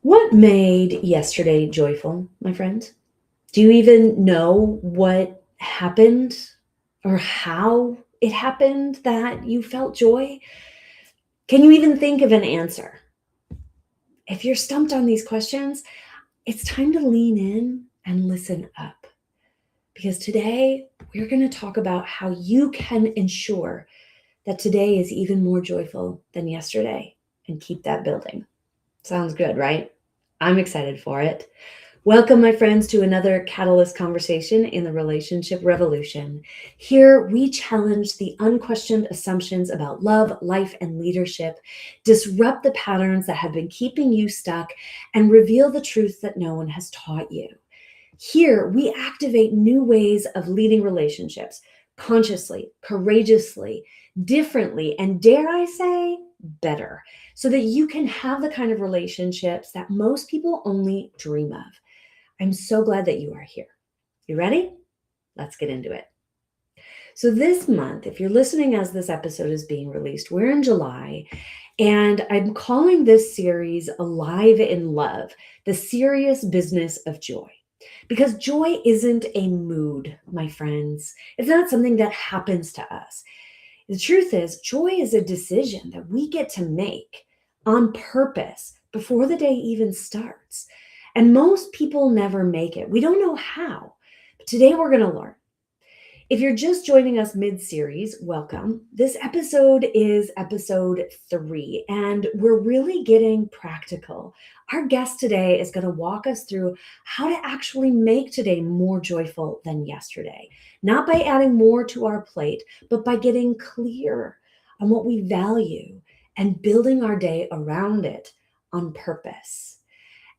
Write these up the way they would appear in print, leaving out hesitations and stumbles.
What made yesterday joyful, my friend? Do you even know what happened or how it happened that you felt joy? Can you even think of an answer? If you're stumped on these questions, it's time to lean in and listen up. Because today we're going to talk about how you can ensure that today is even more joyful than yesterday and keep that building. Sounds good, right? I'm excited for it. Welcome, my friends, to another Catalyst conversation in the Relationship Revolution. Here, we challenge the unquestioned assumptions about love, life, and leadership, disrupt the patterns that have been keeping you stuck, and reveal the truth that no one has taught you. Here, we activate new ways of leading relationships consciously, courageously, differently, and dare I say, better, so that you can have the kind of relationships that most people only dream of. I'm so glad that you are here. You ready? Let's get into it. So, this month, if you're listening as this episode is being released, we're in July, and I'm calling this series Alive in Love, the serious business of joy. Because joy isn't a mood, my friends. It's not something that happens to us. The truth is, joy is a decision that we get to make on purpose before the day even starts. And most people never make it. We don't know how. But today we're going to learn. If you're just joining us mid-series, welcome. This episode is episode 3, and we're really getting practical. Our guest today is going to walk us through how to actually make today more joyful than yesterday. Not by adding more to our plate, but by getting clear on what we value and building our day around it on purpose.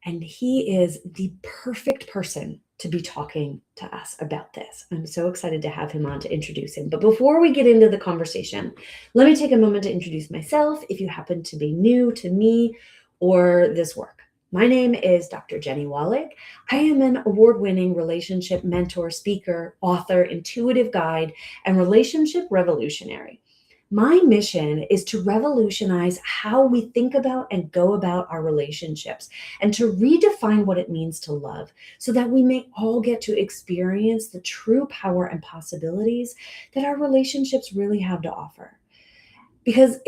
And he is the perfect person to be talking to us about this. I'm so excited to have him on to introduce him. But before we get into the conversation, let me take a moment to introduce myself if you happen to be new to me or this work. My name is Dr. Jenny Wallig. I am an award-winning relationship mentor, speaker, author, intuitive guide, and relationship revolutionary. My mission is to revolutionize how we think about and go about our relationships and to redefine what it means to love so that we may all get to experience the true power and possibilities that our relationships really have to offer. Because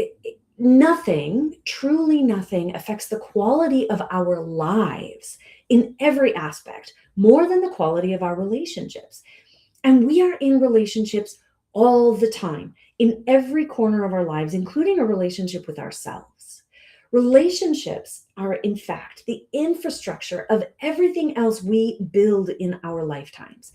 nothing, truly nothing, affects the quality of our lives in every aspect more than the quality of our relationships. And we are in relationships all the time, in every corner of our lives, including a relationship with ourselves. Relationships are, in fact, the infrastructure of everything else we build in our lifetimes.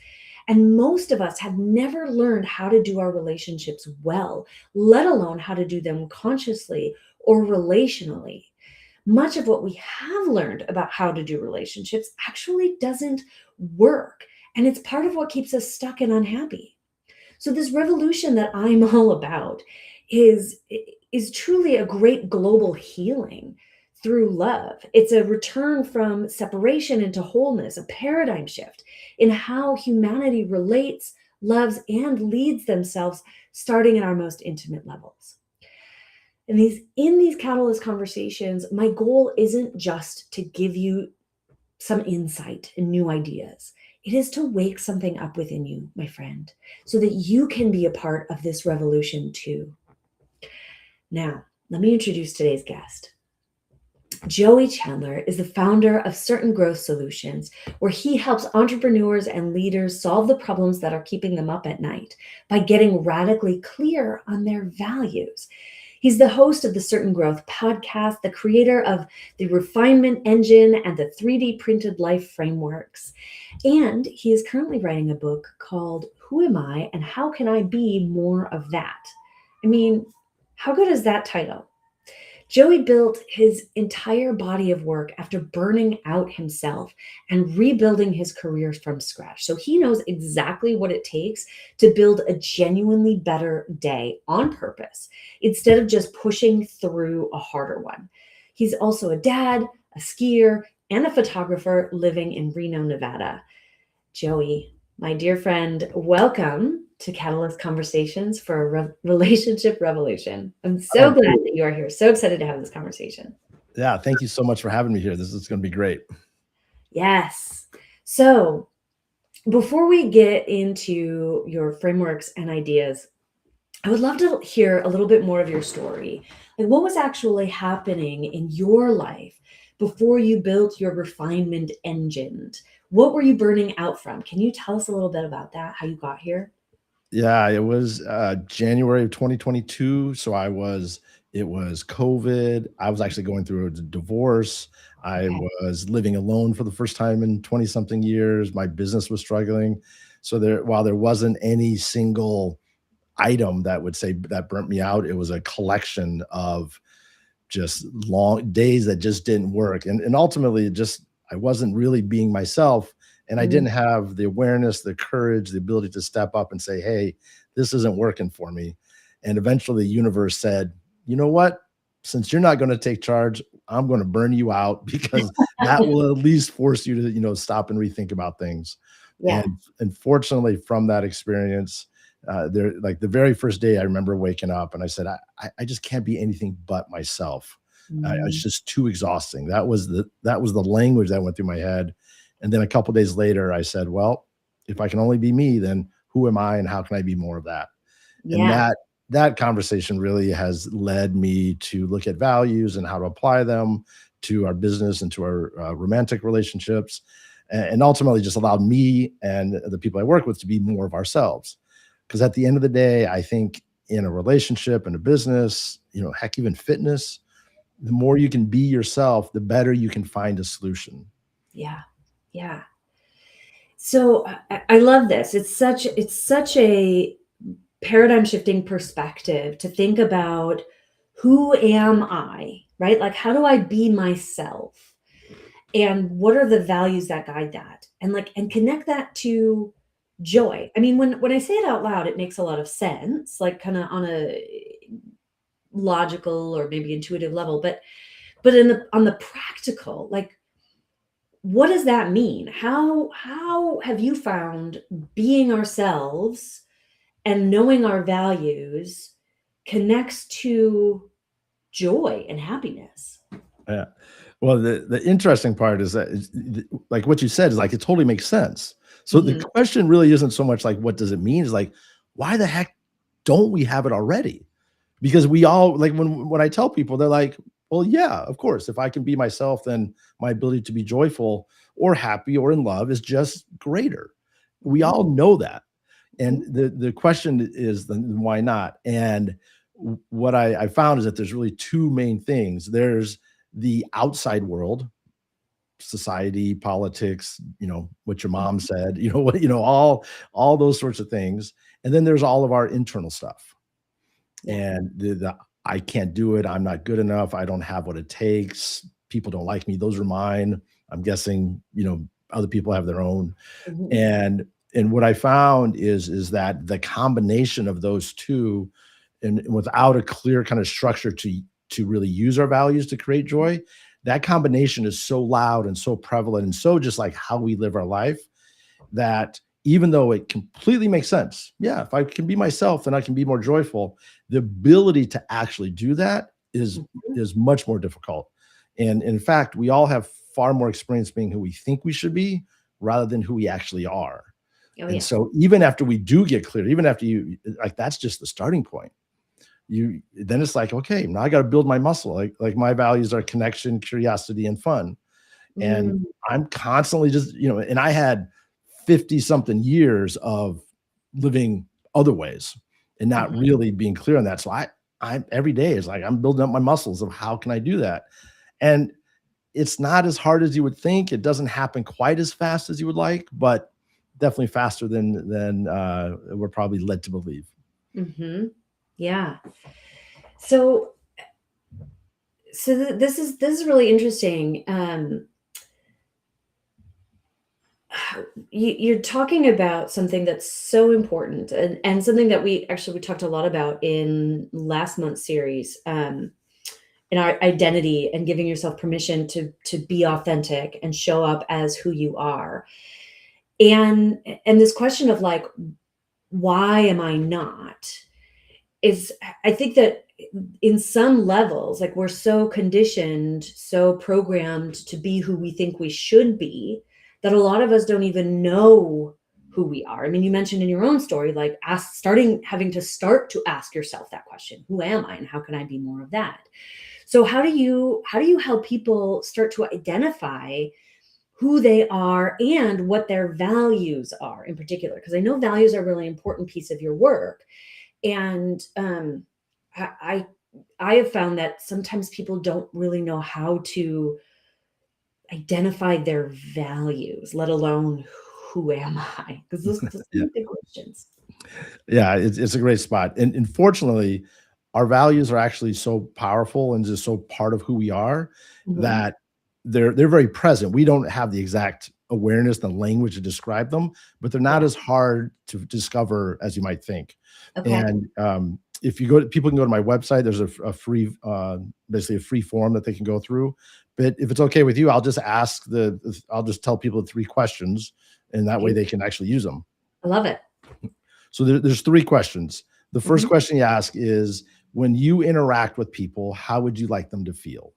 And most of us have never learned how to do our relationships well, let alone how to do them consciously or relationally. Much of what we have learned about how to do relationships actually doesn't work. And it's part of what keeps us stuck and unhappy. So this revolution that I'm all about is truly a great global healing through love. It's a return from separation into wholeness, a paradigm shift in how humanity relates, loves, and leads themselves, starting at our most intimate levels. And in these catalyst conversations, my goal isn't just to give you some insight and new ideas. It is to wake something up within you, my friend, so that you can be a part of this revolution too. Now, let me introduce today's guest. Joey Chandler is the founder of Certain Growth Solutions, where he helps entrepreneurs and leaders solve the problems that are keeping them up at night by getting radically clear on their values. He's the host of the Certain Growth podcast, the creator of the Refinement Engine and the 3D Printed Life Frameworks. And he is currently writing a book called Who Am I and How Can I Be More of That? I mean, how good is that title? Joey built his entire body of work after burning out himself and rebuilding his career from scratch. So he knows exactly what it takes to build a genuinely better day on purpose instead of just pushing through a harder one. He's also a dad, a skier, and a photographer living in Reno, Nevada. Joey, my dear friend, welcome to Catalyst Conversations for a Relationship Revolution. I'm so glad that you are here. So excited to have this conversation. Yeah, thank you so much for having me here. This is going to be great. Yes. So, before we get into your frameworks and ideas, I would love to hear a little bit more of your story. Like, what was actually happening in your life before you built your refinement engine? What were you burning out from? Can you tell us a little bit about that, how you got here? Yeah, it was January of 2022. It was COVID. I was actually going through a divorce. I Okay. was living alone for the first time in 20 something years. My business was struggling. So while there wasn't any single item that would say that burnt me out, it was a collection of just long days that just didn't work. And ultimately it just I wasn't really being myself, and I Mm, didn't have the awareness, the courage, the ability to step up and say, "Hey, this isn't working for me." And eventually the universe said, "You know what? Since you're not going to take charge, I'm going to burn you out because that will at least force you to, stop and rethink about things." yeah. And fortunately from that experience, there like the very first day I remember waking up and I said, I just can't be anything but myself. It's Mm, just too exhausting. That was the language that went through my head. And then a couple days later, I said, well, if I can only be me, then who am I and how can I be more of that? And yeah. that conversation really has led me to look at values and how to apply them to our business and to our romantic relationships, and ultimately just allowed me and the people I work with to be more of ourselves. Because at the end of the day, I think in a relationship, in a business, heck, even fitness, the more you can be yourself, the better you can find a solution. Yeah. Yeah. So I love this. It's such a paradigm shifting perspective to think about, who am I, right? Like, how do I be myself? And what are the values that guide that? And connect that to joy. I mean, when I say it out loud, it makes a lot of sense, like kind of on a logical or maybe intuitive level, but on the practical, like, what does that mean? How have you found being ourselves and knowing our values connects to joy and happiness? Yeah. Well, the interesting part is that like what you said is like it totally makes sense. So the Mhm. question really isn't so much like what does it mean? Is like why the heck don't we have it already? Because we all like when I tell people, they're like, "Well, yeah, of course. If I can be myself, then my ability to be joyful or happy or in love is just greater." We Mhm. all know that. And Mhm. the question is then why not? And what I found is that there's really two main things. There's the outside world, society, politics, what your mom Mhm. said, all those sorts of things. And then there's all of our internal stuff. Yeah. And the I can't do it, I'm not good enough, I don't have what it takes, people don't like me, those are mine. I'm guessing, other people have their own. Mhm. And what I found is that the combination of those two, and without a clear kind of structure to really use our values to create joy, that combination is so loud and so prevalent and so just like how we live our life, that even though it completely makes sense, yeah, if I can be myself, then I can be more joyful. The ability to actually do that Mhm. is much more difficult. And in fact, we all have far more experience being who we think we should be rather than who we actually are. Oh, And yeah. so even after we do get clear, even after you like that's just the starting point. You then it's like, okay, now I got to build my muscle. Like my values are connection, curiosity, and fun. And Mm. I'm constantly just, and I had 50 something years of living other ways and not Mhm. really being clear on that. So I every day is like I'm building up my muscles of how can I do that? And it's not as hard as you would think. It doesn't happen quite as fast as you would like, but definitely faster than we're probably led to believe. Mhm. Yeah. So this is really interesting. You're talking about something that's so important, and something that we talked a lot about in last month's series, in our identity and giving yourself permission to be authentic and show up as who you are. And this question of like, why am I not? is I think that in some levels, like we're so conditioned, so programmed to be who we think we should be, that a lot of us don't even know who we are. I mean, you mentioned in your own story, like having to start to ask yourself that question, who am I and how can I be more of that? So how do you help people start to identify who they are and what their values are in particular? Because I know values are a really important piece of your work. And I I have found that sometimes people don't really know how to identify their values, let alone who am I? Because those Yeah. are big questions. Yeah, it's a great spot. And fortunately, our values are actually so powerful and just so part of who we are Mhm. that they're very present. We don't have the exact awareness, the language to describe them, but they're not Yeah. as hard to discover as you might think. Okay. And if you go to people can go to my website, there's a free basically a free form that they can go through. But if it's okay with you, I'll just tell people 3 questions, and that way Do they can actually use them. I love it. So there's 3 questions. The first Mhm. question you ask is, when you interact with people, how would you like them to feel?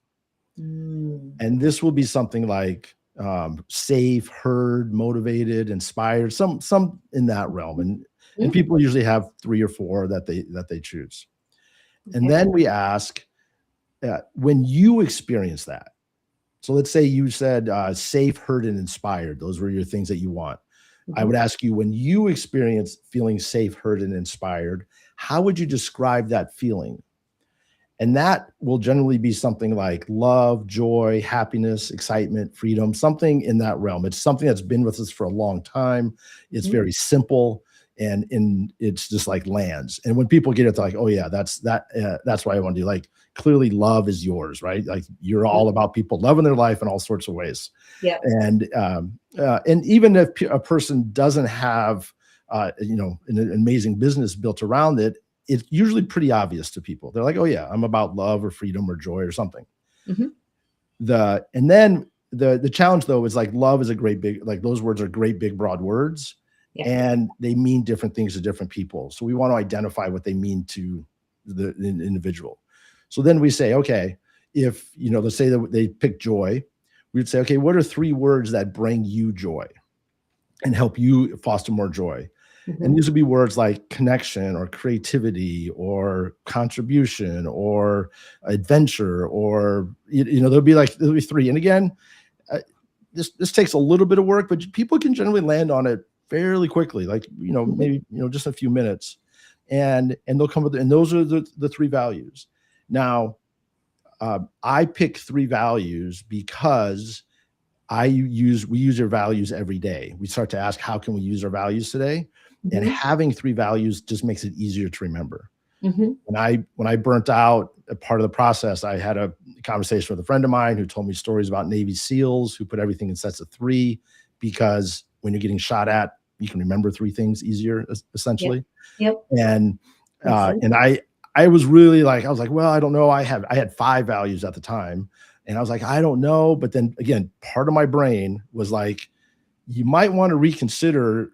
Mm. And this will be something like safe, heard, motivated, inspired, some in that realm. And Mhm. people usually have 3 or 4 that they choose. And Okay. then we ask, when you experience that. So let's say you said safe, heard, and inspired. Those were your things that you want. I would Mhm. ask you, when you experience feeling safe, heard, and inspired, how would you describe that feeling? And that will generally be something like love, joy, happiness, excitement, freedom, something in that realm. It's something that's been with us for a long time. It's Mhm. very simple, and it's just like lands. And when people get it, they're like, "Oh yeah, that's what I want to do." Like clearly, love is yours, right? Like you're Mhm. all about people loving their life in all sorts of ways. Yep. And even if a person doesn't have an amazing business built around it, it's usually pretty obvious to people. They're like, oh yeah, I'm about love or freedom or joy or something. Mhm. The challenge though is like love is a great big, like those words are great big broad words, Yeah. and they mean different things to different people. So we want to identify what they mean to the individual. So then we say, okay, if let's say that they pick joy, we'd say, okay, what are 3 words that bring you joy and help you foster more joy? And Mhm. these would be words like connection or creativity or contribution or adventure, or there'll be 3. And again, uh, this takes a little bit of work, but people can generally land on it fairly quickly, like Mhm. maybe just a few minutes, and they'll come with it. And those are the 3 values. Now, I pick 3 values because we use our values every day. We start to ask, how can we use our values today? And Mhm. having 3 values just makes it easier to remember. Mhm. When I burnt out, a part of the process, I had a conversation with a friend of mine who told me stories about Navy SEALs who put everything in sets of 3, because when you're getting shot at, you can remember 3 things easier, Yep. essentially. Yep. And Makes sense. and I was really like, I was like, well, I don't know. I had 5 values at the time, and I was like, I don't know. But then again, part of my brain was like, you might want to reconsider,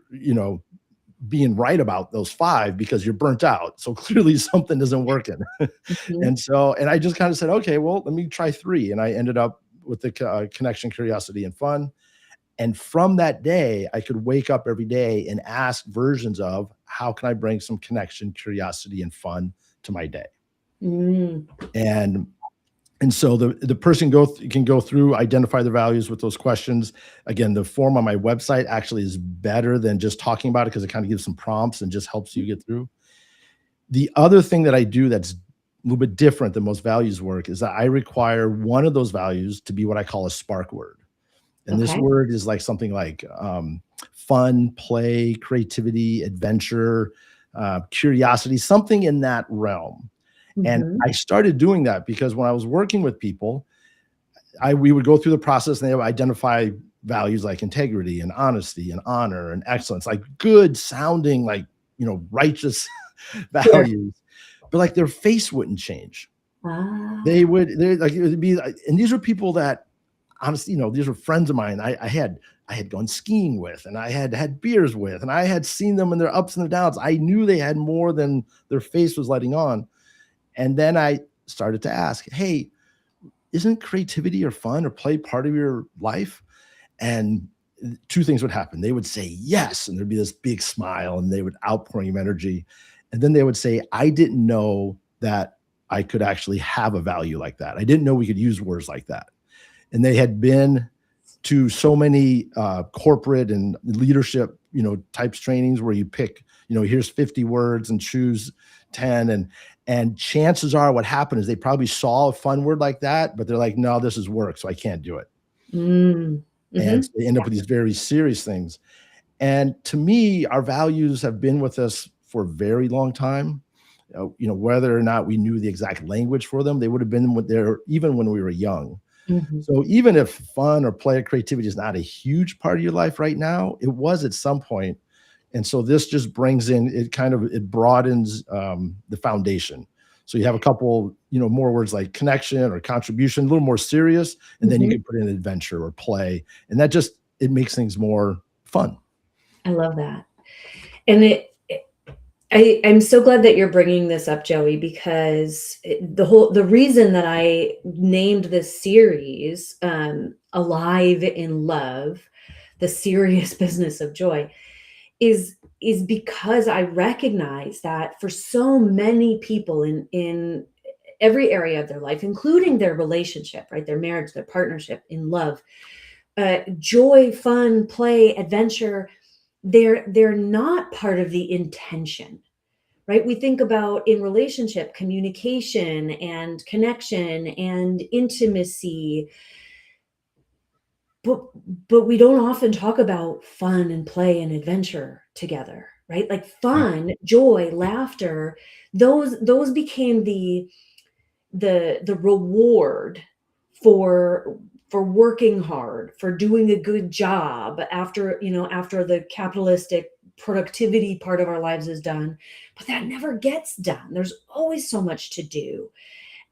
being right about those 5 because you're burnt out. So clearly something isn't working. Mhm. And I just kind of said, okay, well, let me try 3. And I ended up with the connection, curiosity, and fun. And from that day, I could wake up every day and ask versions of, how can I bring some connection, curiosity, and fun to my day? Mm. And so the person can go through, identify the values with those questions. Again, the form on my website actually is better than just talking about it, because it kind of gives some prompts and just helps you get through. The other thing that I do that's a little bit different than most values work is that I require one of those values to be what I call a spark word. And this Okay. word is like something like fun, play, creativity, adventure, curiosity, something in that realm. And Mhm. I started doing that because when I was working with people, we would go through the process and they would identify values like integrity and honesty and honor and excellence, like good sounding, like, righteous Sure. values, but like their face wouldn't change. They Ah. would, they like, it would be like, and these are people that honestly, these are friends of mine. I I had gone skiing with, and I had had beers with, and I had seen them in their ups and their downs. I knew they had more than their face was letting on. And then I started to ask, hey, isn't creativity or fun or play part of your life? And two things would happen. They would say yes, and there'd be this big smile, and they would outpouring of energy. And then they would say, I didn't know that I could actually have a value like that. I didn't know we could use words like that. And they had been to so many corporate and leadership, types trainings where you pick, here's 50 words and choose 10. And chances are what happened is they probably saw a fun word like that, but they're like, no, this is work, so I can't do it. Mm. And Mhm. so they end up with these very serious things. And to me, our values have been with us for a very long time. Whether or not we knew the exact language for them, they would have been there even when we were young. Mhm. So even if fun or play or creativity is not a huge part of your life right now, it was at some point. And so this just brings in, it broadens the foundation. So you have a couple, more words like connection or contribution, a little more serious, and then you Mhm. can put in adventure or play. And that just, it makes things more fun. I love that. And I'm so glad that you're bringing this up, Joey, because the reason that I named this series "Alive in Love," the serious business of joy, is because I recognize that for so many people in every area of their life, including their relationship, right, their marriage, their partnership, in love, joy, fun, play, adventure, they're not part of the intention, right? We think about in relationship communication and connection and intimacy, but but we don't often talk about fun and play and adventure together, right? Like Yeah. fun, joy, laughter, those became the reward for for working hard, for doing a good job after the capitalistic productivity part of our lives is done. But that never gets done. There's always so much to do.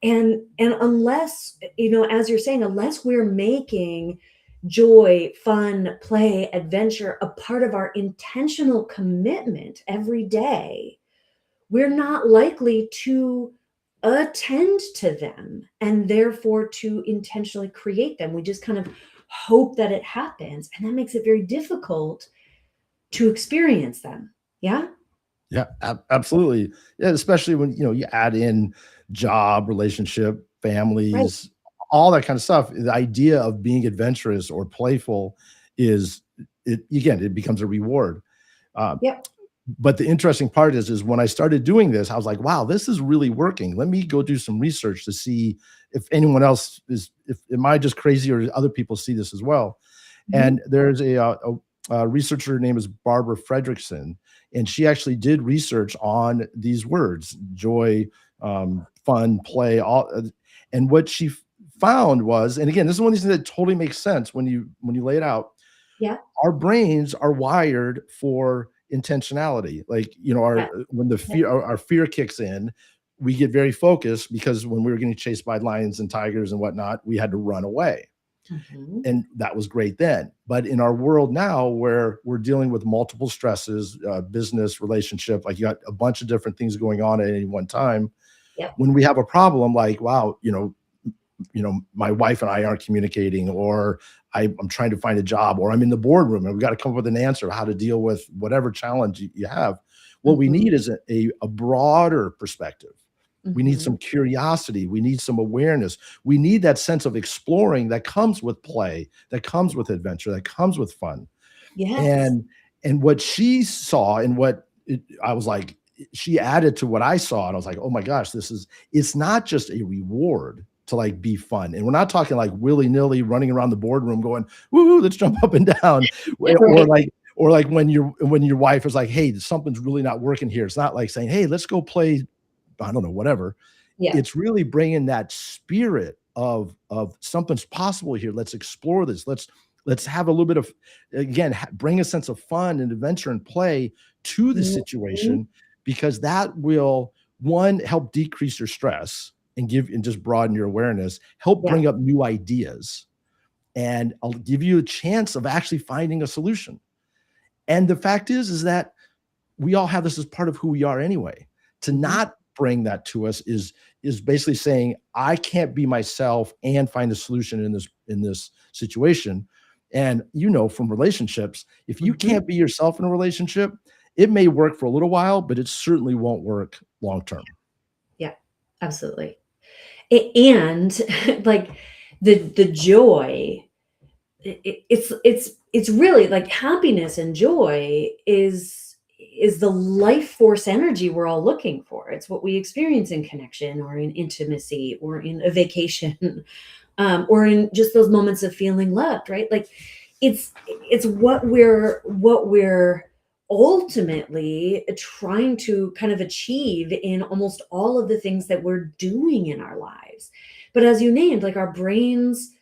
And unless, as you're saying, unless we're making joy, fun, play, adventure a part of our intentional commitment every day, we're not likely to attend to them and therefore to intentionally create them. We just kind of hope that it happens. And that makes it very difficult to experience them. Yeah. Yeah, absolutely. Yeah, especially when you add in job, relationship, Right. families, all that kind of stuff. The idea of being adventurous or playful is it becomes a reward. Uh, Yep. but the interesting part is when I started doing this, I was like, wow, this is really working. Let me go do some research to see if anyone else if am I just crazy or other people see this as well. Mhm. And there's a researcher named is Barbara Fredrickson, and she actually did research on these words, joy, fun, play, all. And what she found was, and again, this is one of these things that totally makes sense when you lay it out. Yeah. Our brains are wired for intentionality. Like, Yeah. our when the Yeah. our fear kicks in, we get very focused because when we were getting chased by lions and tigers and whatnot, we had to run away. Mhm. And that was great then. But in our world now, where we're dealing with multiple stresses, business, relationship, like you got a bunch of different things going on at any one time. Yep. When we have a problem, like, wow, my wife and I aren't communicating, or I'm trying to find a job, or I'm in the boardroom and we got to come up with an answer of how to deal with whatever challenge you have. What we Mhm. need is a broader perspective. We need Mhm. some curiosity. We need some awareness. We need that sense of exploring that comes with play, that comes with adventure, that comes with fun. Yes. And what she saw and I was like, she added to what I saw, and I was like, oh my gosh, it's not just a reward to like be fun. And we're not talking like willy-nilly running around the boardroom going, woo, let's jump up and down. Or Right. like when your wife is like, hey, something's really not working here. It's not like saying, hey, let's go play, I don't know, whatever. Yeah. It's really bringing that spirit of something's possible here. Let's explore this. Let's have a little bit of, again, bring a sense of fun and adventure and play to the Mhm. situation, because that will, one, help decrease your stress and just broaden your awareness, help Yeah. bring up new ideas. and I'll give you a chance of actually finding a solution. And the fact is that we all have this as part of who we are anyway. To Mhm. not bring that to us is basically saying I can't be myself and find a solution in this situation. And from relationships, if you Mhm. can't be yourself in a relationship, it may work for a little while, but it certainly won't work long term. Yeah, absolutely. And like the joy, it's really like happiness and joy is the life force energy we're all looking for. It's what we experience in connection or in intimacy or in a vacation, or in just those moments of feeling loved, right? Like it's what we're ultimately trying to kind of achieve in almost all of the things that we're doing in our lives. But as you named, like our brains,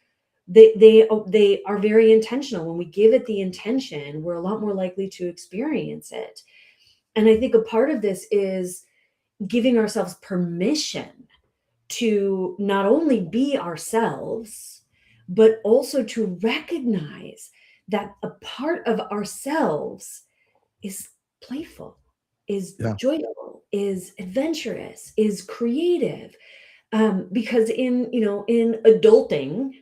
they are very intentional. When we give it the intention, we're a lot more likely to experience it. And I think a part of this is giving ourselves permission to not only be ourselves, but also to recognize that a part of ourselves is playful, is Yeah. joyful, is adventurous, is creative. Because in adulting,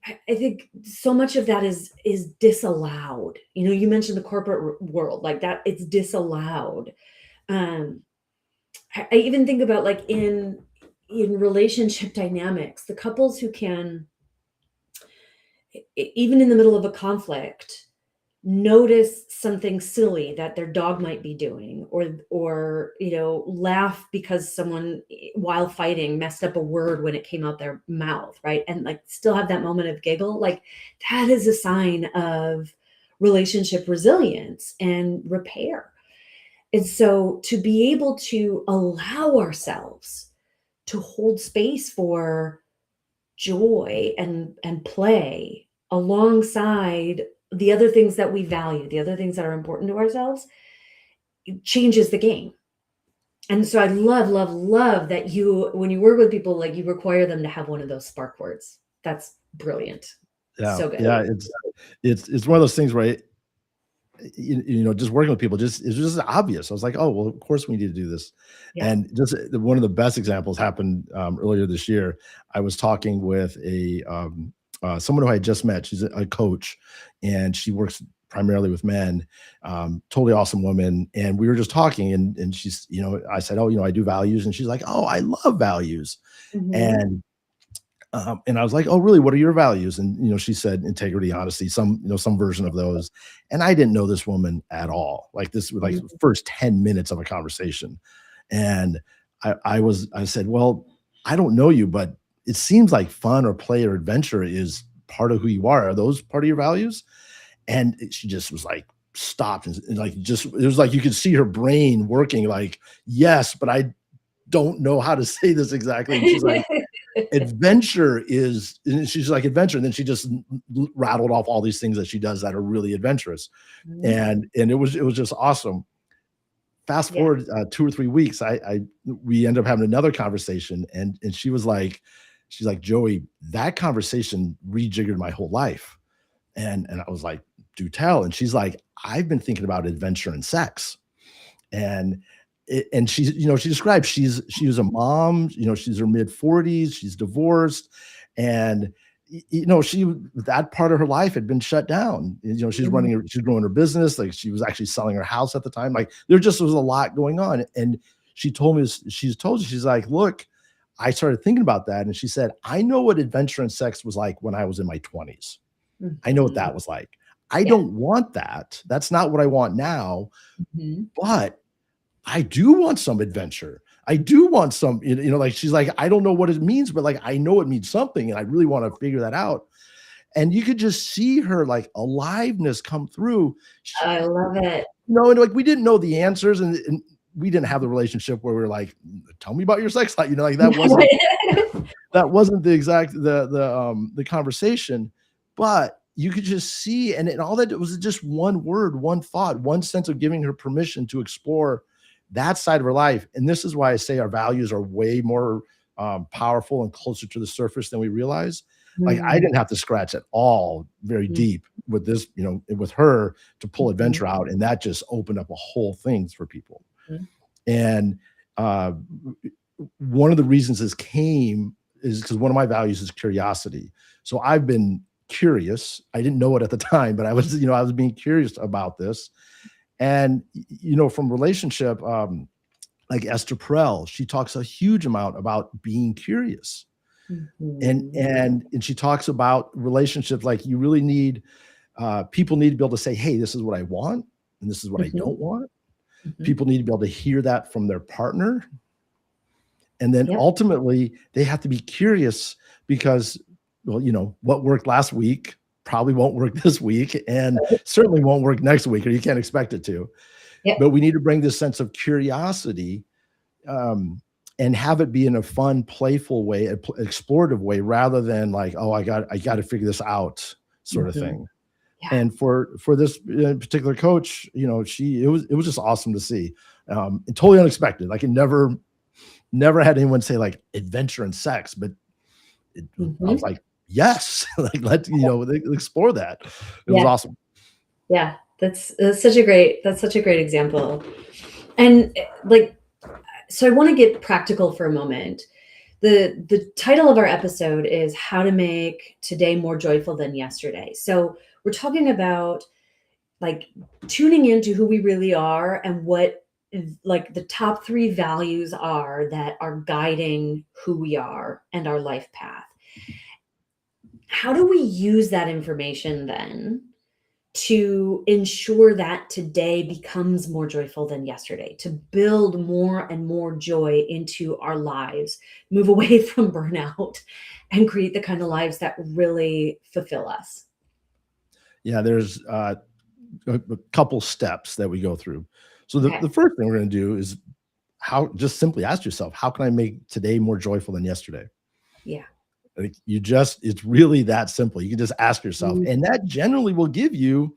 I think so much of that is disallowed. You mentioned the corporate world, like that, it's disallowed. Um, I even think about like in relationship dynamics, the couples who can, even in the middle of a conflict, notice something silly that their dog might be doing, or laugh because someone, while fighting, messed up a word when it came out their mouth, right? And like still have that moment of giggle, like that is a sign of relationship resilience and repair. And so to be able to allow ourselves to hold space for joy and play alongside the other things that we value, the other things that are important to ourselves, it changes the game. And so I love, love, love that when you work with people, like you require them to have one of those spark words. That's brilliant. Yeah. So good. Yeah. It's one of those things where just working with people, it's just obvious. I was like, oh, well, of course we need to do this. Yeah. And just one of the best examples happened earlier this year. I was talking with someone who I had just met. She's a coach, and she works primarily with men. Totally awesome woman. And we were just talking, and she's, I said, oh, I do values, and she's like, oh, I love values. Hmm. And I was like, "Oh, really? What are your values?" And she said integrity, honesty, some version of those. And I didn't know this woman at all. Like this was like the first 10 minutes of a conversation. And I said, "Well, I don't know you, but it seems like fun or play or adventure is part of who you are. Are those part of your values?" And she just was like stopped and like just it was like you could see her brain working like, "Yes, but I don't know how to say this exactly." And she's like, adventure is, and she's like adventure, and then she just rattled off all these things that she does that are really adventurous, Mhm. and it was just awesome. Fast Yeah. forward 2 or 3 weeks, I we end up having another conversation, and she's like, Joey, that conversation rejiggered my whole life. And I was like, do tell. And she's like, I've been thinking about adventure and sex. And she's, she described she was a mom, she's her mid 40s, she's divorced, and she, that part of her life had been shut down. Mhm. She's growing her business, like she was actually selling her house at the time. Like there just was a lot going on. And she told me, she's like, look, I started thinking about that. And she said, I know what adventure and sex was like when I was in my 20s. I know what Mhm. that was like. I Yeah. don't want that. That's not what I want now, Mhm. but I do want some adventure. I do want some, like she's like, I don't know what it means, but like I know it means something, and I really want to figure that out. And you could just see her like aliveness come through. I love it. And like we didn't know the answers, and we didn't have the relationship where we were like, tell me about your sex life. Like that wasn't the exact the conversation, but you could just see, and all that was just one word, one thought, one sense of giving her permission to explore that side of her life. And this is why I say our values are way more powerful and closer to the surface than we realize. Like I Mm, didn't have to scratch at all very mm, deep with this, with her to pull mhm, adventure out. And that just opened up a whole things for people. mhm, And uh, one of the reasons this came is because one of my values is curiosity. So I've been curious. I didn't know it at the time, but I was being curious about this. And from relationship, like Esther Perel, she talks a huge amount about being curious. And mhm, and and she talks about relationships like you really need people need to be able to say, hey, this is what I want, and this is what I mhm, don't want. mhm. People need to be able to hear that from their partner. And then Yep. ultimately, they have to be curious because, well, what worked last week probably won't work this week and certainly won't work next week, or you can't expect it to. But Yep. we need to bring this sense of curiosity, um, and have it be in a fun, playful way, explorative way, rather than like, oh, I got to figure this out sort of Mhm. thing. Yeah. And for this particular coach, it was just awesome to see, and totally unexpected. Like it never had anyone say like adventure and sex, but I was Mhm. like, yes, like let's explore that. It was Yeah. awesome. Yeah. That's such a great example. And like, so I want to get practical for a moment. The title of our episode is How to Make Today More Joyful Than Yesterday. So we're talking about like tuning into who we really are and what like the top 3 values are that are guiding who we are and our life path. How do we use that information then to ensure that today becomes more joyful than yesterday, to build more and more joy into our lives, move away from burnout, and create the kind of lives that really fulfill us? Yeah, there's a couple steps that we go through. So the Okay. first thing we're going to do is how just simply ask yourself, how can I make today more joyful than yesterday? Yeah. Like it's really that simple. You can just ask yourself, Mm, and that generally will give you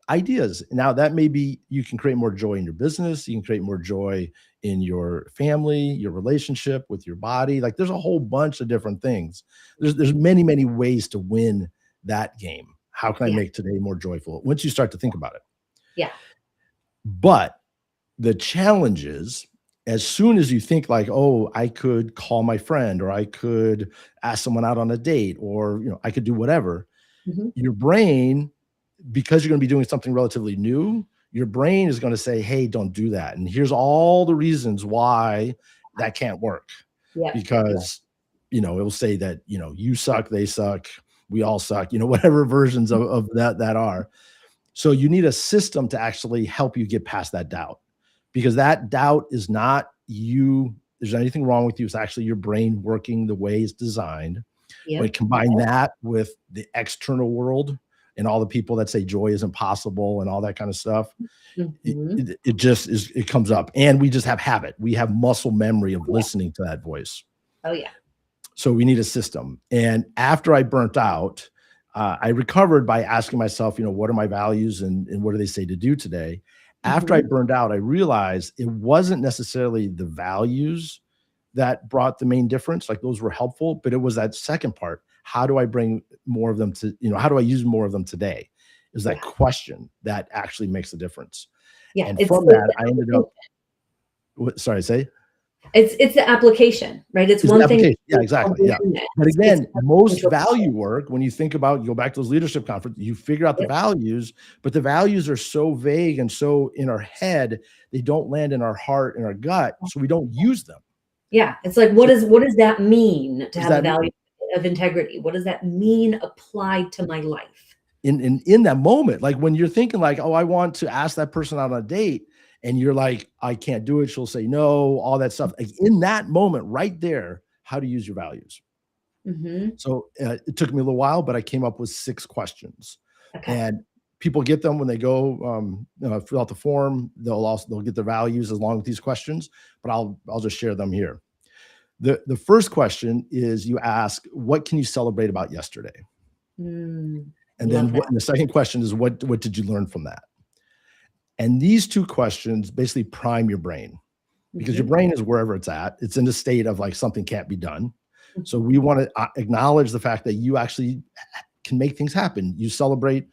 ideas. Now, that may be you can create more joy in your business, you can create more joy in your family, your relationship with your body. Like there's a whole bunch of different things. There's many, many ways to win that game. How can I yeah. make today more joyful? Once you start to think about it. Yeah. But the challenge is as soon as you think like, oh, I could call my friend or I could ask someone out on a date or I could do whatever, Mhm. your brain, because you're going to be doing something relatively new, your brain is going to say, hey, don't do that. And here's all the reasons why that can't work. Yeah. Yeah. Because, it'll say that, you suck, they suck, we all suck, whatever versions of that are. So you need a system to actually help you get past that doubt because that doubt is not you. There's anything wrong with you. It's actually your brain working the way it's designed. But Yep. combine that with the external world and all the people that say joy isn't possible and all that kind of stuff, it, Mhm. it, it just is, it comes up. And we just have habit. We have muscle memory of Oh, yeah. listening to that voice. Oh, yeah. So we need a system. And after I burnt out, I recovered by asking myself, what are my values and what do they say to do today? After I Mhm. burned out, I realized it wasn't necessarily the values that brought the main difference. Like those were helpful, but it was that second part. How do I bring more of them to, how do I use more of them today? Is that Yeah. question that actually makes a difference. Yeah. And It's from it's that, the I ended application. up, sorry, say? It's the application, right? It's Is the one thing to application. Yeah, do exactly. Yeah. awareness. But It's again, another thing most to apply value it. work, when you think about, you go back to those leadership conference, you figure out the Yep. values, but the values are so vague and so in our head, they don't land in our heart and our gut. So we don't use them. Yeah, it's like, So what does that mean to what does have a that value mean? of integrity? What does that mean applied to my life? In that moment, like when you're thinking like, oh, I want to ask that person out on a date, and you're like, I can't do it. She'll say no, all that stuff. Like in that moment, right there, how to use your values. Mhm. So it took me a little while, but I came up with 6 questions, Okay. and people get them when they go fill out the form. They'll get their values as long as these questions, but I'll just share them here. The first question is you ask, what can you celebrate about yesterday? Mm, And love then that. the second question is what did you learn from that? And these 2 questions basically prime your brain because your Mhm. brain is wherever it's at. It's in a state of like something can't be done. So we want to acknowledge the fact that you actually can make things happen. You celebrate,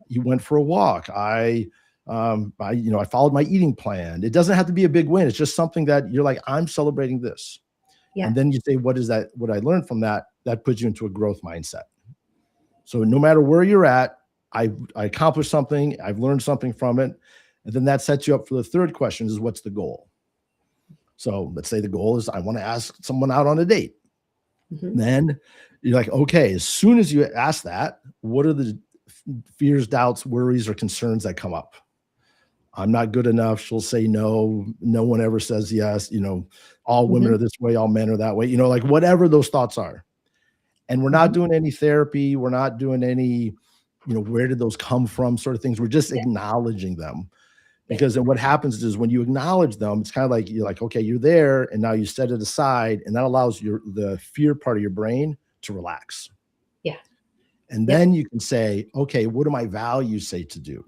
you went for a walk. I followed my eating plan. It doesn't have to be a big win. It's just something that you're like, I'm celebrating this. Yeah. And then you say, what is that? What I learned from that, that puts you into a growth mindset. So no matter where you're at, I accomplished something, I've learned something from it. And then that sets you up for the third question is, what's the goal? So let's say the goal is I want to ask someone out on a date. Mhm. Then you're like, okay, as soon as you ask that, what are the fears, doubts, worries, or concerns that come up? I'm not good enough. She'll say no. No one ever says yes. All women Mhm. are this way, all men are that way, like whatever those thoughts are. And we're not Mhm. doing any therapy. We're not doing any, where did those come from sort of things. We're just Yeah. acknowledging them. Yeah. Because then what happens is when you acknowledge them, it's kind of like you're like, okay, you're there, and now you set it aside, and that allows the fear part of your brain to relax. Yeah. And Yep. then you can say, okay, what do my values say to do?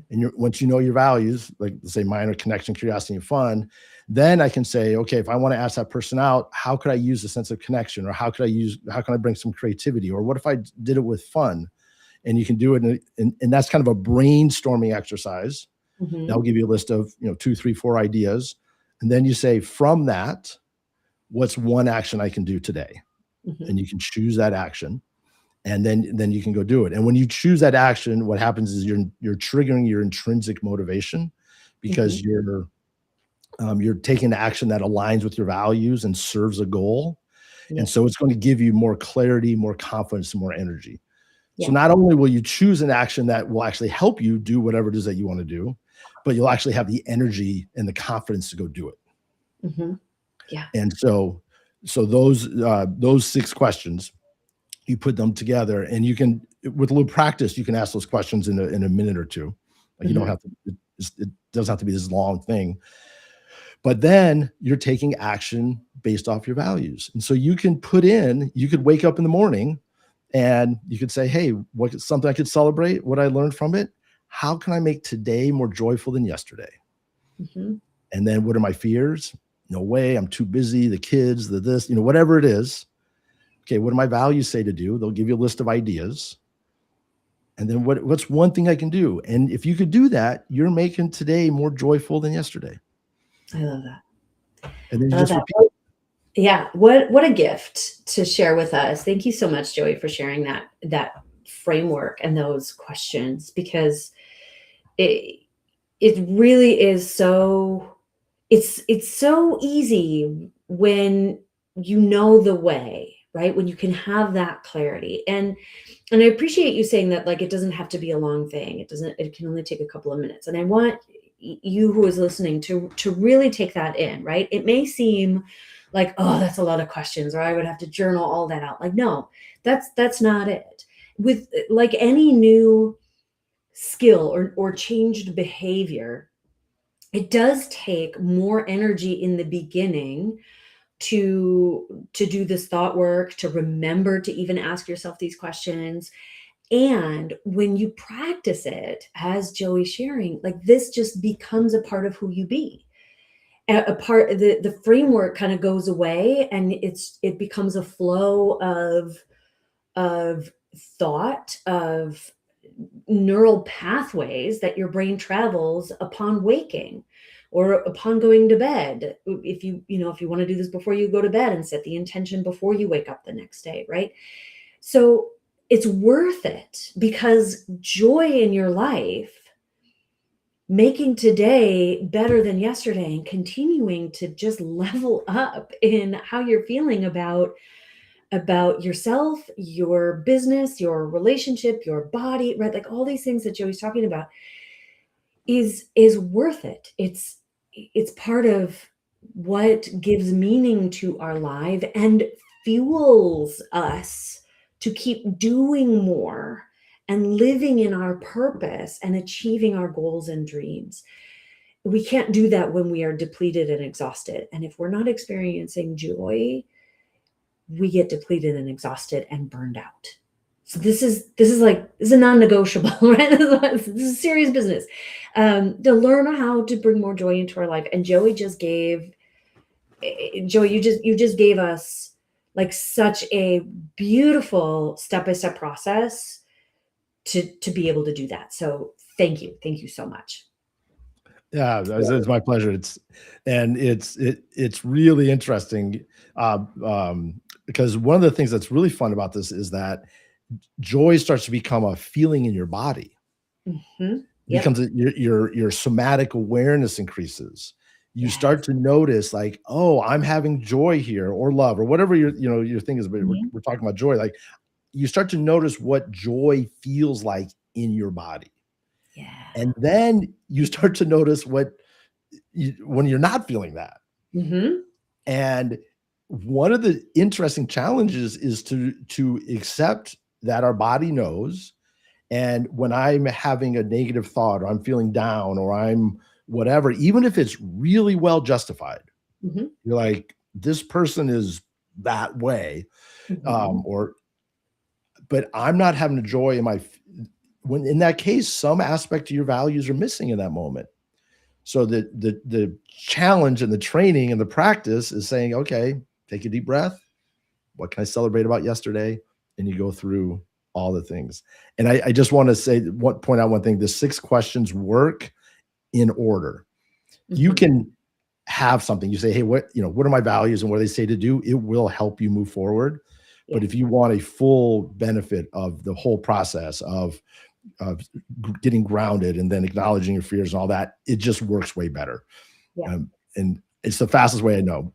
And once you know your values, like say mine are connection, curiosity, and fun, then I can say, okay, if I want to ask that person out, how could I use a sense of connection, or how can I bring some creativity, or what if I did it with fun? And you can do it, and that's kind of a brainstorming exercise. That'll Mhm. give you a list of 2, 3, 4 ideas, and then you say, from that, what's one action I can do today? Mhm. And you can choose that action, and then you can go do it. And when you choose that action, what happens is you're triggering your intrinsic motivation, because Mhm. you're taking action that aligns with your values and serves a goal. And Yep. so it's going to give you more clarity, more confidence, and more energy. So Yeah. not only will you choose an action that will actually help you do whatever it is that you want to do, but you'll actually have the energy and the confidence to go do it. Mhm. Yeah. And so those 6 questions, you put them together, and you can, with a little practice, you can ask those questions in a minute or two. Like, you don't Mhm. have to, it doesn't have to be this long thing. But then you're taking action based off your values. And so you could wake up in the morning, and you could say, hey, what's something I could celebrate, what I learned from it? How can I make today more joyful than yesterday? Mhm. And then what are my fears? No way, I'm too busy, the kids, the this, whatever it is. Okay, what do my values say to do? They'll give you a list of ideas. And then what's one thing I can do? And if you could do that, you're making today more joyful than yesterday. I love that. And then you I love just that. repeat. Yeah, what a gift to share with us. Thank you so much, Joey, for sharing that framework and those questions, because it it really is so it's so easy when you know the way, right? When you can have that clarity. And I appreciate you saying that, like, it doesn't have to be a long thing. It can only take a couple of minutes. And I want you who is listening to really take that in, right? It may seem like, oh, that's a lot of questions, or I would have to journal all that out. Like, no, that's not it. With like any new skill or changed behavior, it does take more energy in the beginning to do this thought work, to remember to even ask yourself these questions. And when you practice it, as Joey's sharing, like, this just becomes a part of who you be. A part, the framework kind of goes away, and it becomes a flow of thought, of neural pathways that your brain travels upon waking or upon going to bed. If you want to do this before you go to bed and set the intention before you wake up the next day, right? So it's worth it, because joy in your life, making today better than yesterday, and continuing to just level up in how you're feeling about yourself, your business, your relationship, your body, right? Like, all these things that Joey's talking about is worth it. It's part of what gives meaning to our life and fuels us to keep doing more and living in our purpose and achieving our goals and dreams. We can't do that when we are depleted and exhausted. And if we're not experiencing joy, we get depleted and exhausted and burned out. So this is a non-negotiable, right? This is serious business. To learn how to bring more joy into our life. And Joey, you just gave us like such a beautiful step-by-step process to be able to do that. So thank you so much. Yeah, it's my pleasure. It's really interesting, because one of the things that's really fun about this is that joy starts to become a feeling in your body. Hmm. It Yep. becomes your somatic awareness increases. You Yes. start to notice like, oh, I'm having joy here, or love, or whatever your thing is. But Mhm. we're talking about joy. Like you start to notice what joy feels like in your body, Yeah. and then you start to notice when you're not feeling that. Hmm. And one of the interesting challenges is to accept that our body knows. And when I'm having a negative thought, or I'm feeling down, or I'm whatever, even if it's really well justified, Hmm. you're like, this person is that way, Hmm. or but I'm not having the joy in when in that case, some aspect of your values are missing in that moment. So the challenge and the training and the practice is saying, okay, take a deep breath. What can I celebrate about yesterday? And you go through all the things. And I just want to point out one thing: the 6 questions work in order. You Hmm. can have something. You say, hey, what are my values and what do they say to do? It will help you move forward. But Yeah. if you want a full benefit of the whole process of getting grounded and then acknowledging your fears and all that, it just works way better. Yeah. And it's the fastest way I know.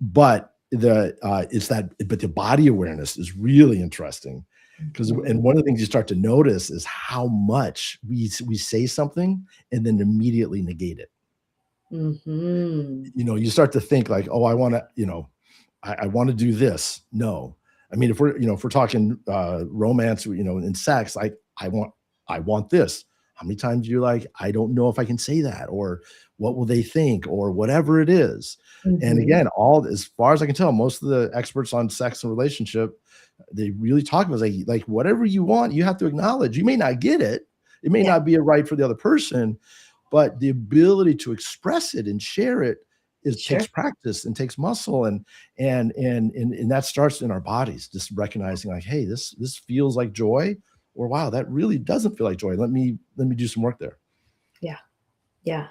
But the body awareness is really interesting, because Mhm. and one of the things you start to notice is how much we say something and then immediately negate it. Mhm. You start to think like, oh, I want to, I want to do this. No, I mean, if we're talking romance, and sex, like I want this. How many times you're like, I don't know if I can say that, or what will they think, or whatever it is. And Mhm. again, as far as I can tell, most of the experts on sex and relationship, they really talk about like whatever you want, you have to acknowledge. You may not get it. It may Yeah. not be a right for the other person, but the ability to express it and share it Sure. takes practice and takes muscle, and that starts in our bodies, just recognizing like, hey, this feels like joy, or wow, that really doesn't feel like joy. Let me do some work there. Yeah. Yeah.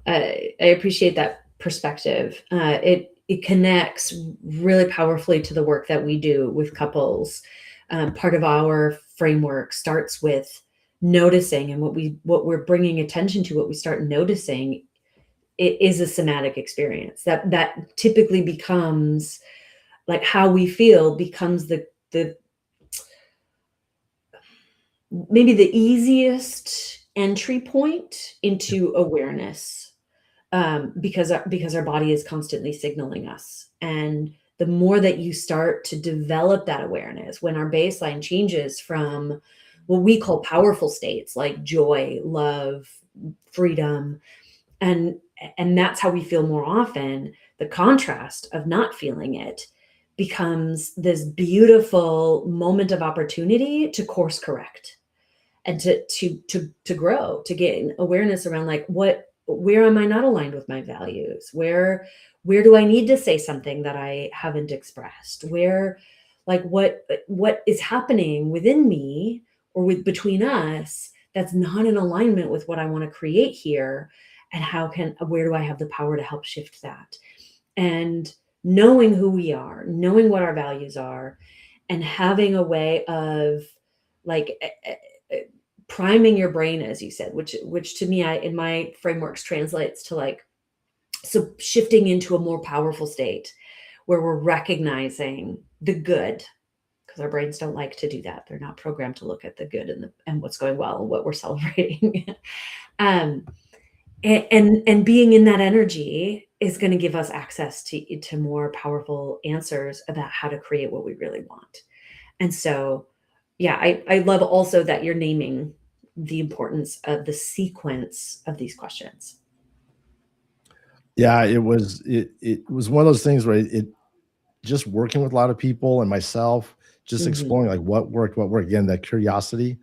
I appreciate that perspective. It connects really powerfully to the work that we do with couples. Part of our framework starts with noticing, and what we're bringing attention to, what we start noticing, it is a somatic experience that typically becomes like how we feel becomes the maybe the easiest entry point Yeah. into awareness, because our body is constantly signaling us. And the more that you start to develop that awareness, when our baseline changes from what we call powerful states like joy, love, freedom, and that's how we feel more often, the contrast of not feeling it becomes this beautiful moment of opportunity to course correct and to grow, to gain awareness around like where am I not aligned with my values? Where do I need to say something that I haven't expressed? Where like what is happening within me or with between us that's not in alignment with what I want to create here, and where do I have the power to help shift that? And knowing who we are, knowing what our values are, and having a way of like priming your brain, as you said, which to me, in my frameworks translates to like, so shifting into a more powerful state where we're recognizing the good, because our brains don't like to do that. They're not programmed to look at the good and what's going well and what we're celebrating. um, and being in that energy is going to give us access to more powerful answers about how to create what we really want. And so, yeah, I love also that you're naming the importance of the sequence of these questions. Yeah, it was one of those things where it just working with a lot of people and myself, just Mhm. exploring like what worked. Again, that curiosity.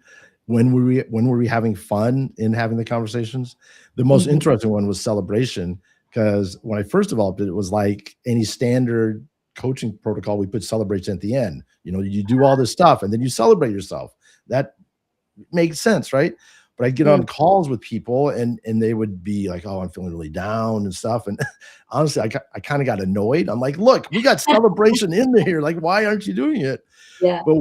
When were we having fun in having the conversations? The most Mhm. interesting one was celebration, because when I first developed it, it was like any standard. coaching protocol, we put celebration at the end. You do all this stuff and then you celebrate yourself. That makes sense, right? But I get Mm. on calls with people and they would be like, "Oh, I'm feeling really down and stuff." And honestly, I kind of got annoyed. I'm like, "Look, we got celebration in there. Like, why aren't you doing it?" Yeah. But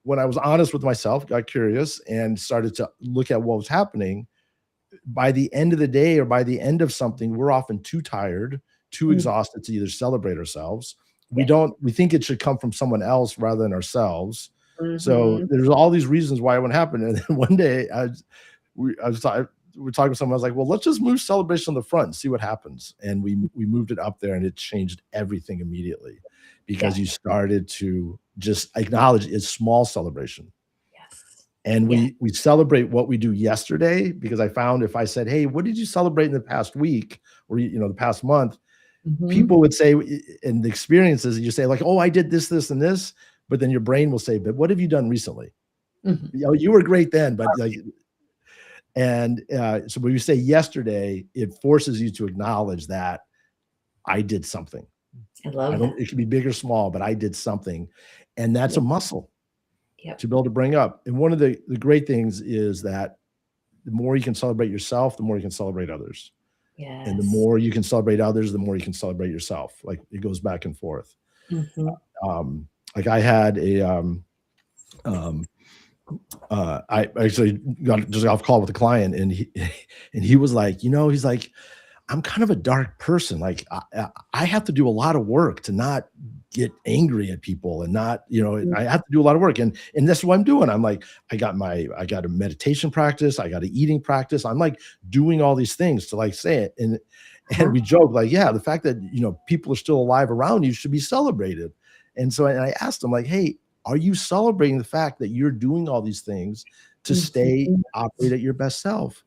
when I was honest with myself, got curious and started to look at what was happening, by the end of the day or by the end of something, we're often too tired, too Mm. exhausted to either celebrate ourselves. Yes. We think it should come from someone else rather than ourselves. So Mhm. there's all these reasons why it wouldn't happen. And then one day we I was talking we were talking to someone. I was like, well, let's just move celebration on the front and see what happens. And we moved it up there and it changed everything immediately because you Yes. started to just acknowledge it's small celebration. Yes. And Yeah. we celebrate what we do yesterday because I found if I said, "Hey, what did you celebrate in the past week or the past month?" Mhm. People would say in the experiences you say like, "Oh, I did this, this, and this," but then your brain will say, "But what have you done recently?" Mhm. You were great then, but like, and so when you say yesterday, it forces you to acknowledge that I did something. I I love don't. that. It can be big or small, but I did something, and that's Yeah. a muscle Yep. to be able to bring up. And one of the great things is that the more you can celebrate yourself, the more you can celebrate others. And the Yes. more you can celebrate others, the more you can celebrate yourself. Like it goes back and forth. Mhm. Like I had um, I actually got just off call with a client, and he was like, he's like, I'm kind of a dark person. Like I have to do a lot of work to not get angry at people and not, Mm. I have to do a lot of work. And that's what I'm doing. I'm like, I got a meditation practice. I got an eating practice. I'm like doing all these things to like say it. And Huh? we joke like, yeah, the fact that, people are still alive around you should be celebrated. And I asked him like, hey, are you celebrating the fact that you're doing all these things to stay Mhm. operate at your best self?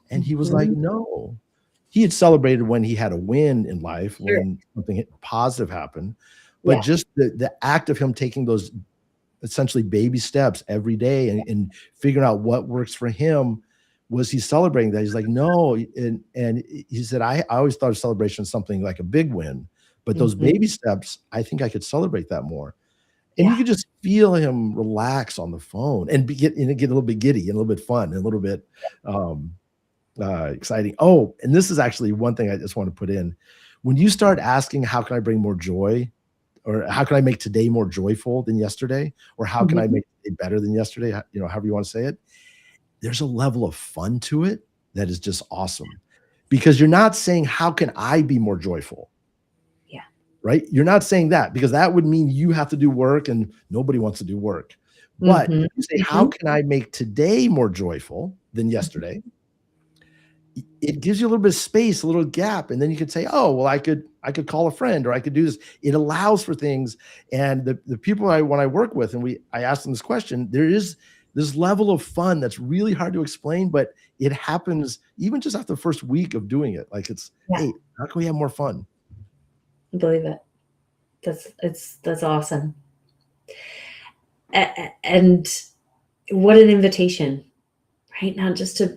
And he was like, Mhm. no. He had celebrated when he had a win in life, Sure. when something positive happened, but Yeah. just the act of him taking those essentially baby steps every day and figuring out what works for him, was he celebrating that? He's like, no. And he said, I always thought of celebration as something like a big win, but those Mhm. baby steps, I think I could celebrate that more. And you Yeah. could just feel him relax on the phone and get a little bit giddy and a little bit fun and a little bit um, exciting. Oh, and this is actually one thing I just want to put in. When you start asking, how can I bring more joy? Or how can I make today more joyful than yesterday? Or how can I Mhm. make it better than yesterday? However you want to say it. There's a level of fun to it that is just awesome because you're not saying, how can I be more joyful? Yeah. Right? You're not saying that because that would mean you have to do work and nobody wants to do work. But Mhm. if you say, how Mhm. can I make today more joyful than yesterday? It gives you a little bit of space, a little gap, and then you could say, "Oh, well, I could call a friend, or I could do this." It allows for things, and the people when I work with, and I ask them this question, there is this level of fun that's really hard to explain, but it happens even just after the first week of doing it. Like it's, Yeah. hey, how can we have more fun? I believe it. That's awesome. And what an invitation, right? Not just to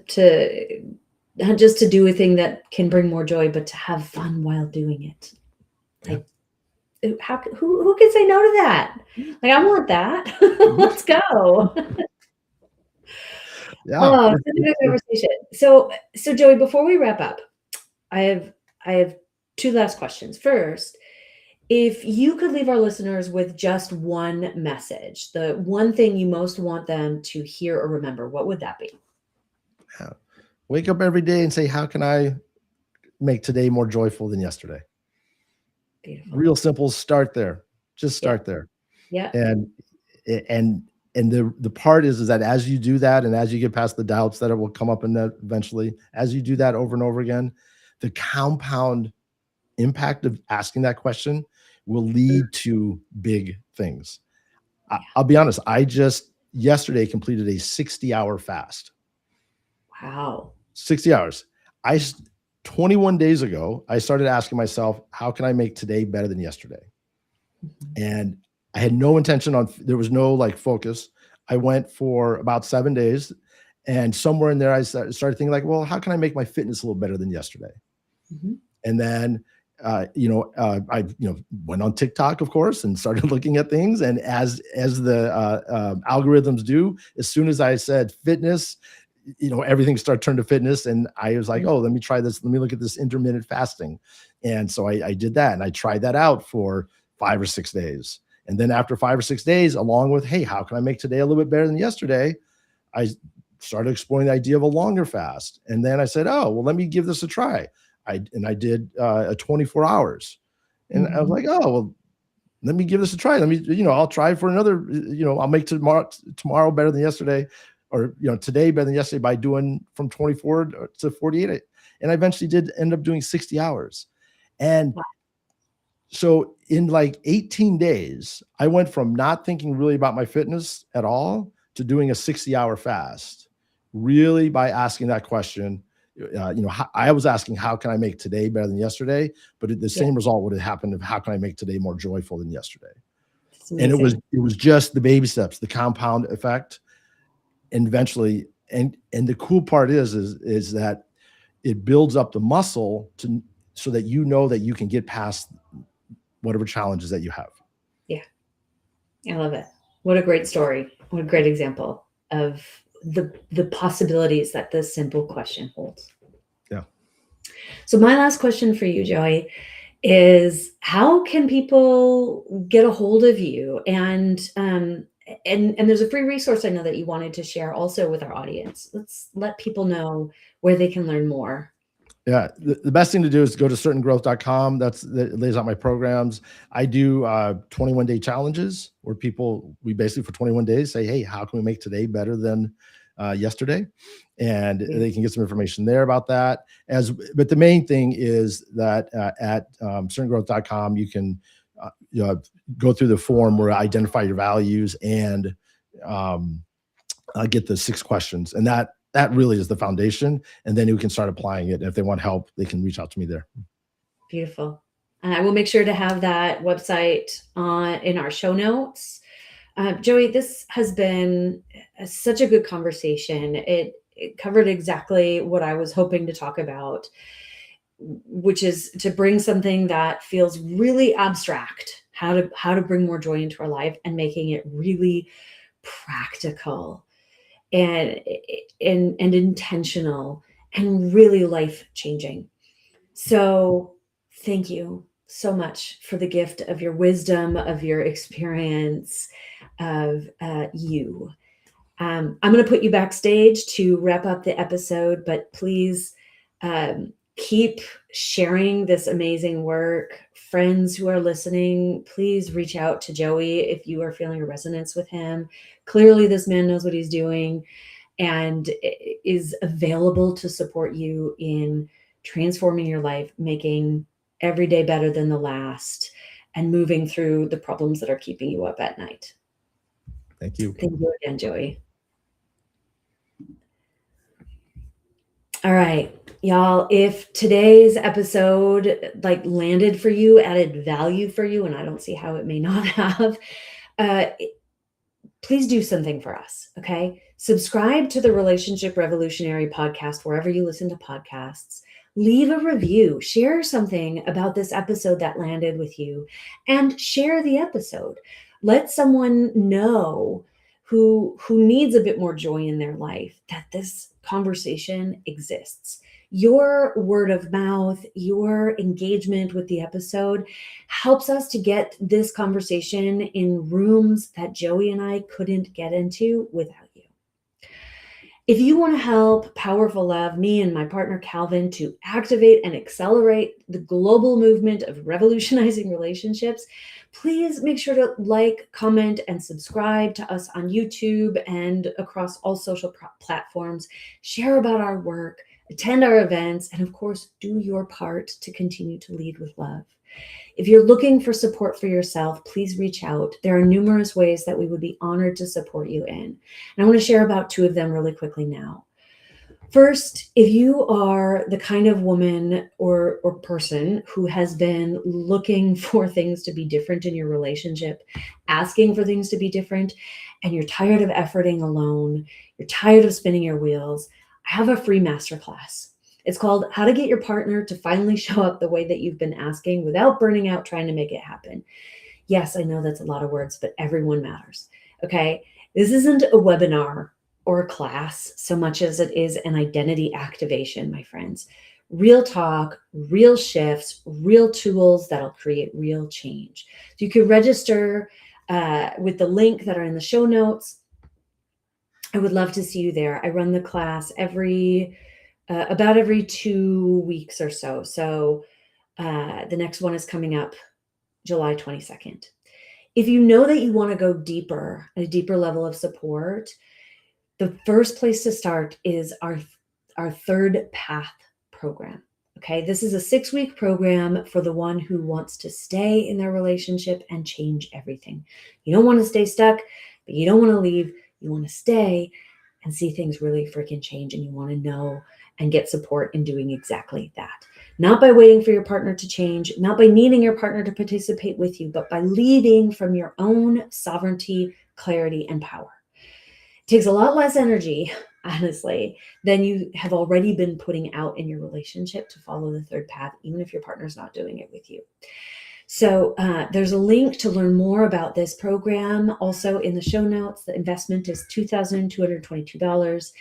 do a thing that can bring more joy, but to have fun while doing it. Yeah, Like, who can say no to that? Like, I want that. Let's go. yeah. Oh, such a good conversation. So Joey, before we wrap up, I have I have two last questions. First, if you could leave our listeners with just one message, the one thing you most want them to hear or remember, what would that be? Yeah. Wake up every day and say, how can I make today more joyful than yesterday? Beautiful. Real simple. Start there. Just Yeah. start there. Yeah. And and the part is that as you do that and as you get past the doubts that it will come up in that eventually, as you do that over and over again, the compound impact of asking that question will Mm. lead to big things. Yeah. I'll be honest, I just yesterday completed a 60-hour fast. Wow. 60 hours. I 21 days ago, I started asking myself, how can I make today better than yesterday? Mhm. And I had no intention on, there was no like focus. I went for about 7 days, and somewhere in there, I started thinking like, well, how can I make my fitness a little better than yesterday? Mhm. And then I went on TikTok, of course, and started looking at things. And as the algorithms do, as soon as I said fitness, everything started turned to fitness. And I was like, oh, let me try this. Let me look at this intermittent fasting. And so I did that, and I tried that out for 5 or 6 days. And then after 5 or 6 days, along with, hey, how can I make today a little bit better than yesterday? I started exploring the idea of a longer fast. And then I said, oh, well, let me give this a try. I did a 24 hours. And I was like, oh, well, let me give this a try. Let me, I'll try for another, I'll make tomorrow better than yesterday, or, today better than yesterday by doing from 24 to 48. And I eventually did end up doing 60 hours. And so in like 18 days, I went from not thinking really about my fitness at all to doing a 60-hour fast, really by asking that question. I was asking, how can I make today better than yesterday? But the same result would have happened of how can I make today more joyful than yesterday? And it was just the baby steps, the compound effect. And eventually, and the cool part is that it builds up the muscle so that that you can get past whatever challenges that you have. Yeah. I love it. What a great story. What a great example of the possibilities that this simple question holds. Yeah. So my last question for you, Joey, is how can people get a hold of you? And there's a free resource I know that you wanted to share also with our audience. Let's let people know where they can learn more. Yeah, the best thing to do is go to certaingrowth.com. That lays out my programs. I do 21-day challenges where we basically for 21 days say, hey, how can we make today better than yesterday? And they can get some information there about that. But the main thing is that at certaingrowth.com, you can go through the form where I identify your values and get the 6 questions. And that really is the foundation. And then you can start applying it. And if they want help, they can reach out to me there. Beautiful. And I will make sure to have that website in our show notes. Joey, this has been such a good conversation. It covered exactly what I was hoping to talk about, which is to bring something that feels really abstract, how to bring more joy into our life, and making it really practical and intentional and really life-changing. So thank you so much for the gift of your wisdom, of your experience, of you. I'm going to put you backstage to wrap up the episode, but please keep sharing this amazing work. Friends who are listening, please reach out to Joey if you are feeling a resonance with him. Clearly, this man knows what he's doing and is available to support you in transforming your life, making every day better than the last, and moving through the problems that are keeping you up at night. Thank you. Thank you again, Joey. All right, y'all, if today's episode landed for you, added value for you, and I don't see how it may not have, please do something for us, okay? Subscribe to the Relationship Revolutionary podcast wherever you listen to podcasts. Leave a review, share something about this episode that landed with you, and share the episode. Let someone know who needs a bit more joy in their life that this conversation exists. Your word of mouth, your engagement with the episode helps us to get this conversation in rooms that Joey and I couldn't get into without you. If you want to help Powerful Love, me and my partner Calvin, to activate and accelerate the global movement of revolutionizing relationships, please make sure to like, comment, and subscribe to us on YouTube and across all social platforms. Share about our work, attend our events, and of course, do your part to continue to lead with love. If you're looking for support for yourself, please reach out. There are numerous ways that we would be honored to support you in. And I want to share about 2 of them really quickly now. First, if you are the kind of woman or person who has been looking for things to be different in your relationship, asking for things to be different, and you're tired of efforting alone, you're tired of spinning your wheels, I have a free masterclass. It's called How to Get Your Partner to Finally Show Up the Way That You've Been Asking Without Burning Out Trying to Make It Happen. Yes, I know that's a lot of words, but everyone matters. Okay. This isn't a webinar or a class so much as it is an identity activation, my friends. Real talk, real shifts, real tools that'll create real change. So you can register with the link that are in the show notes. I would love to see you there. I run the class about every 2 weeks or so. So the next one is coming up July 22nd. If you know that you want to go deeper, a deeper level of support, the first place to start is our Third Path program. Okay, this is a 6-week program for the one who wants to stay in their relationship and change everything. You don't want to stay stuck, but you don't want to leave. You want to stay and see things really freaking change, and you want to know and get support in doing exactly that. Not by waiting for your partner to change, not by needing your partner to participate with you, but by leading from your own sovereignty, clarity, and power. It takes a lot less energy, honestly, than you have already been putting out in your relationship to follow the third path, even if your partner's not doing it with you. So there's a link to learn more about this program. Also in the show notes, the investment is $2,222.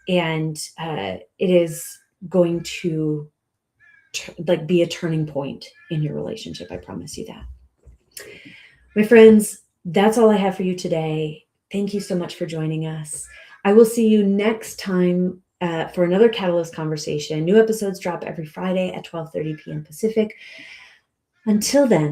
And it is going to be a turning point in your relationship. I promise you that. My friends, that's all I have for you today. Thank you so much for joining us. I will see you next time for another Catalyst conversation. New episodes drop every Friday at 12:30 p.m. Pacific. Until then,